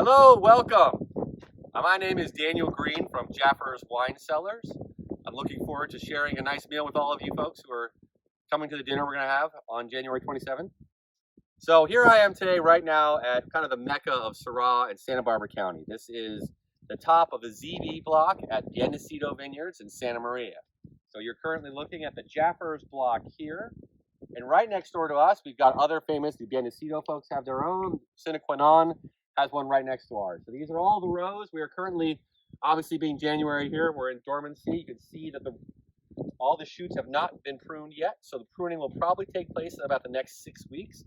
Hello, welcome. My name is Daniel Green from Jaffurs Wine Cellars. I'm looking forward to sharing a nice meal with all of you folks who are coming to the dinner we're going to have on January 27th. So here I am today right now at kind of the mecca of Syrah and Santa Barbara County. This is the top of the ZV block at Bien Nacido Vineyards in Santa Maria. So you're currently looking at the Jaffurs block here. And right next door to us, we've got other famous, the Bien Nacido folks have their own. Sine Qua Non has one right next to ours. So these are all the rows. We are currently, obviously being January here, we're in dormancy. You can see that all the shoots have not been pruned yet. So the pruning will probably take place in about the next 6 weeks.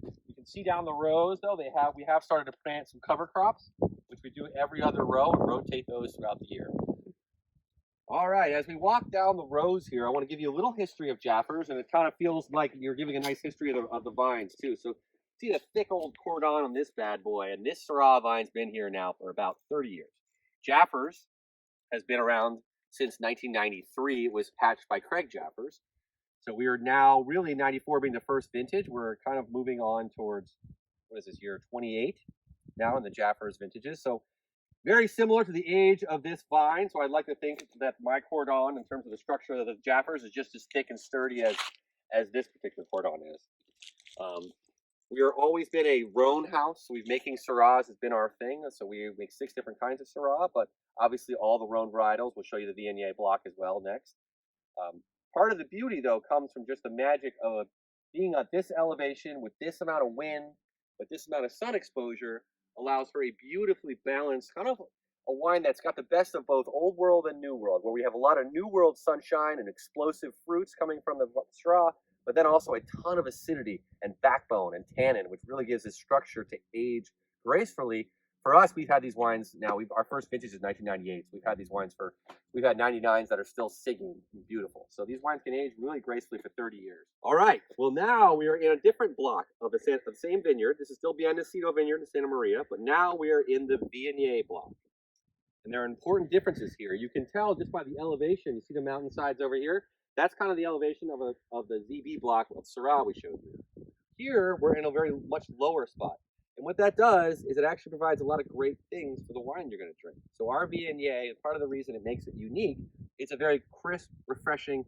You can see down the rows though, we have started to plant some cover crops, which we do every other row and rotate those throughout the year. All right, as we walk down the rows here, I want to give you a little history of Jaffurs, and it kind of feels like you're giving a nice history of the vines too. So see the thick old cordon on this bad boy, and this Syrah vine's been here now for about 30 years. Jaffurs has been around since 1993. It was patched by Craig Jaffurs. So we are now really 94 being the first vintage. We're kind of moving on towards, what is this year, 28 now in the Jaffurs vintages. So very similar to the age of this vine, so I'd like to think that my cordon, in terms of the structure of the Jaffurs, is just as thick and sturdy as this particular cordon is. We are always been a Rhone house, so making Syrahs has been our thing. So we make 6 different kinds of Syrah, but obviously all the Rhone varietals. We'll show you the Viognier block as well next. Part of the beauty, though, comes from just the magic of being at this elevation with this amount of wind, with this amount of sun exposure, allows for a beautifully balanced kind of a wine that's got the best of both old world and new world, where we have a lot of new world sunshine and explosive fruits coming from the Syrah, but then also a ton of acidity and backbone and tannin, which really gives this structure to age gracefully. For us, we've had these wines now. Our first vintage is 1998. So we've had these wines we've had 99s that are still singing beautiful. So these wines can age really gracefully for 30 years. All right. Well, now we are in a different block of the same vineyard. This is still Bien Nacido Vineyard in Santa Maria, but now we are in the Viognier block. And there are important differences here. You can tell just by the elevation. You see the mountainsides over here? That's kind of the elevation of the ZB block of Syrah we showed you. Here, we're in a very much lower spot. And what that does is it actually provides a lot of great things for the wine you're going to drink. So our Viognier, and part of the reason it makes it unique, it's a very crisp, refreshing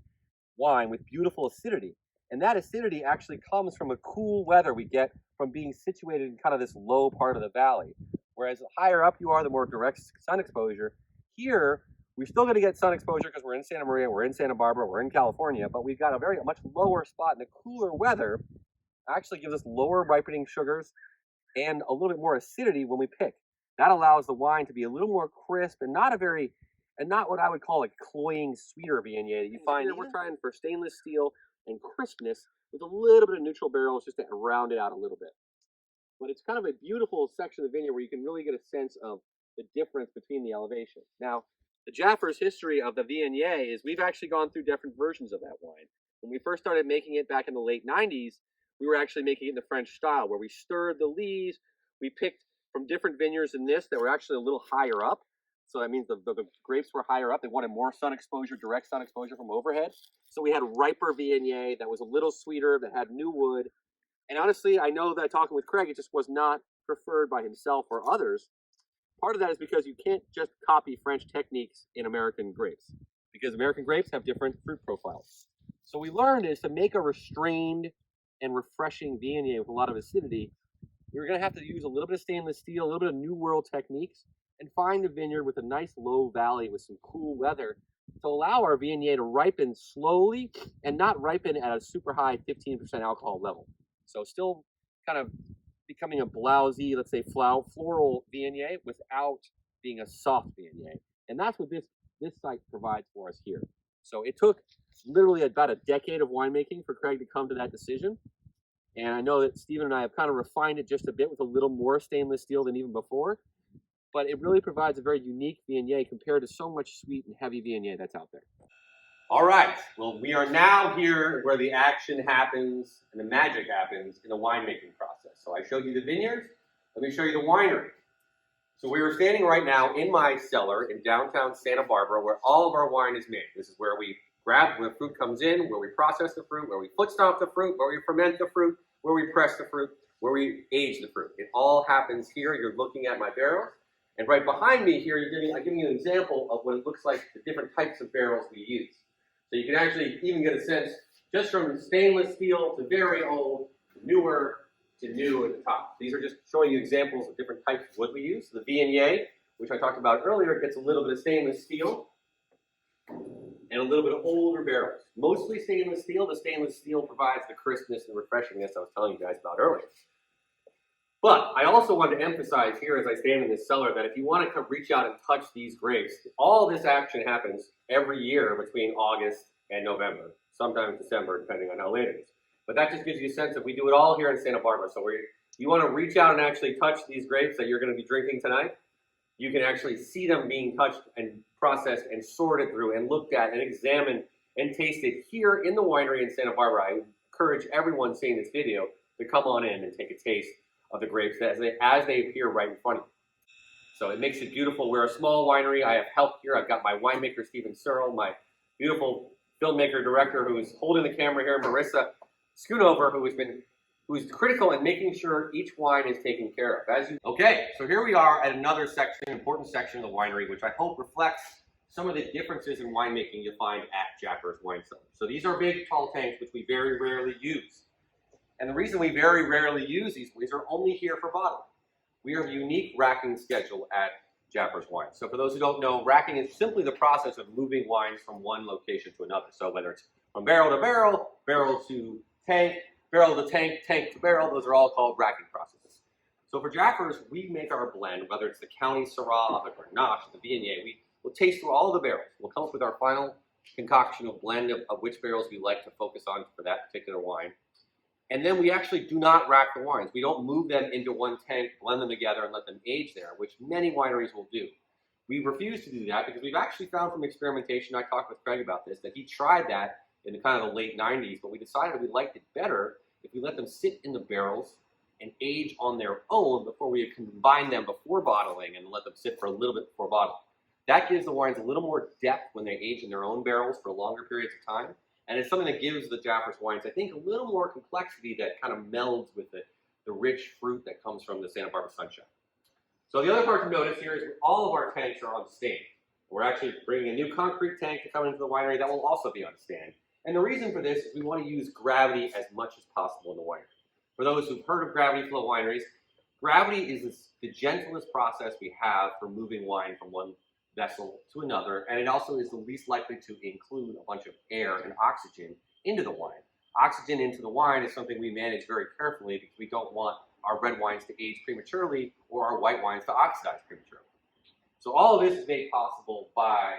wine with beautiful acidity. And that acidity actually comes from a cool weather we get from being situated in kind of this low part of the valley. Whereas the higher up you are, the more direct sun exposure. Here, we're still going to get sun exposure because we're in Santa Maria, we're in Santa Barbara, we're in California, but we've got a much lower spot, and the cooler weather actually gives us lower ripening sugars and a little bit more acidity when we pick. That allows the wine to be a little more crisp and not what I would call a cloying, sweeter Viognier that you find. We're trying for stainless steel and crispness with a little bit of neutral barrels just to round it out a little bit. But it's kind of a beautiful section of the vineyard where you can really get a sense of the difference between the elevation. Now, the Jaffurs history of the Viognier is we've actually gone through different versions of that wine. When we first started making it back in the late 90s, we were actually making it in the French style, where we stirred the lees. We picked from different vineyards in this that were actually a little higher up. So that means the grapes were higher up. They wanted more sun exposure, direct sun exposure from overhead. So we had riper Viognier that was a little sweeter, that had new wood. And honestly, I know that talking with Craig, it just was not preferred by himself or others. Part of that is because you can't just copy French techniques in American grapes, because American grapes have different fruit profiles. So we learned is to make a restrained and refreshing Viognier with a lot of acidity, we're going to have to use a little bit of stainless steel, a little bit of new world techniques, and find a vineyard with a nice low valley with some cool weather to allow our Viognier to ripen slowly and not ripen at a super high 15% alcohol level. So still kind of becoming a blousy, let's say floral Viognier without being a soft Viognier. And that's what this site provides for us here. So it took literally about a decade of winemaking for Craig to come to that decision. And I know that Stephen and I have kind of refined it just a bit with a little more stainless steel than even before. But it really provides a very unique Viognier compared to so much sweet and heavy Viognier that's out there. All right, well, we are now here where the action happens and the magic happens in the winemaking process. So I showed you the vineyards, let me show you the winery. So we are standing right now in my cellar in downtown Santa Barbara where all of our wine is made. This is where we grab when the fruit comes in, where we process the fruit, where we foot stomp the fruit, where we ferment the fruit, where we press the fruit, where we age the fruit. It all happens here. You're looking at my barrels. And right behind me here, I'm giving you an example of what it looks like, the different types of barrels we use. So you can actually even get a sense just from stainless steel to very old, newer to new at the top. These are just showing you examples of different types of wood we use. The Viognier, which I talked about earlier, gets a little bit of stainless steel and a little bit of older barrels. Mostly stainless steel. The stainless steel provides the crispness and refreshingness I was telling you guys about earlier. But I also wanted to emphasize here as I stand in this cellar that if you want to come reach out and touch these grapes, all this action happens every year between August and November, sometimes December, depending on how late it is. But that just gives you a sense that we do it all here in Santa Barbara. So you want to reach out and actually touch these grapes that you're going to be drinking tonight, you can actually see them being touched and processed and sorted through and looked at and examined and tasted here in the winery in Santa Barbara. I encourage everyone seeing this video to come on in and take a taste of the grapes as they appear right in front of you. So it makes it beautiful. We're a small winery. I have help here. I've got my winemaker, Stephen Syrah, my beautiful filmmaker, director, who is holding the camera here, Marissa Schoonover, who's critical in making sure each wine is taken care of. Okay, so here we are at another section, important section of the winery, which I hope reflects some of the differences in winemaking you'll find at Jaffurs Wine Cellars. So these are big, tall tanks, which we very rarely use. And the reason we very rarely use these are only here for bottling. We have a unique racking schedule at Jaffurs Wine. So for those who don't know, racking is simply the process of moving wines from one location to another. So whether it's from barrel to barrel, barrel to tank, barrel to tank, tank to barrel, those are all called racking processes. So for Jaffurs, we make our blend, whether it's the County Syrah, the Grenache, the Viognier, we'll taste through all of the barrels. We'll come up with our final concoction of blend of which barrels we like to focus on for that particular wine. And then we actually do not rack the wines. We don't move them into one tank, blend them together, and let them age there, which many wineries will do. We refuse to do that because we've actually found from experimentation, I talked with Craig about this, that he tried that in the kind of the late 90s, but we decided we liked it better if we let them sit in the barrels and age on their own before we combine them before bottling and let them sit for a little bit before bottling. That gives the wines a little more depth when they age in their own barrels for longer periods of time. And it's something that gives the Jaffurs wines, I think, a little more complexity that kind of melds with the rich fruit that comes from the Santa Barbara sunshine. So the other part to notice here is all of our tanks are on stand. We're actually bringing a new concrete tank to come into the winery that will also be on stand. And the reason for this is we want to use gravity as much as possible in the winery. For those who've heard of gravity flow wineries, gravity is the gentlest process we have for moving wine from one vessel to another, and it also is the least likely to include a bunch of air and oxygen into the wine. Oxygen into the wine is something we manage very carefully because we don't want our red wines to age prematurely or our white wines to oxidize prematurely. So all of this is made possible by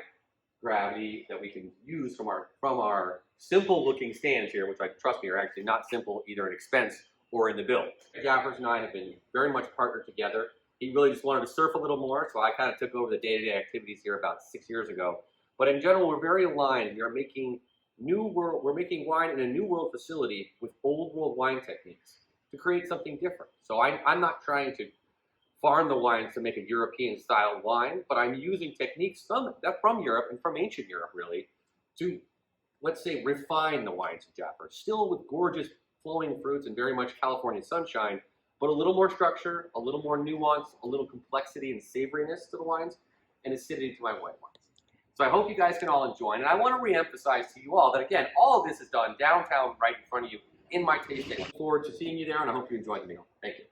gravity that we can use from our simple looking stands here, which trust me are actually not simple either in expense or in the bill. Jaffurs and I have been very much partnered together. He really just wanted to surf a little more, so I kind of took over the day-to-day activities here about 6 years ago. But in general, we're very aligned. We are making wine in a new world facility with old world wine techniques to create something different. So I'm not trying to farm the wines to make a European style wine, but I'm using techniques from Europe and from ancient Europe really to, let's say, refine the wines of Jaffurs, still with gorgeous flowing fruits and very much California sunshine, but a little more structure, a little more nuance, a little complexity and savoriness to the wines, and acidity to my white wines. So I hope you guys can all enjoy, and I want to re-emphasize to you all that, again, all of this is done downtown right in front of you in my tasting. I look forward to seeing you there, and I hope you enjoy the meal. Thank you.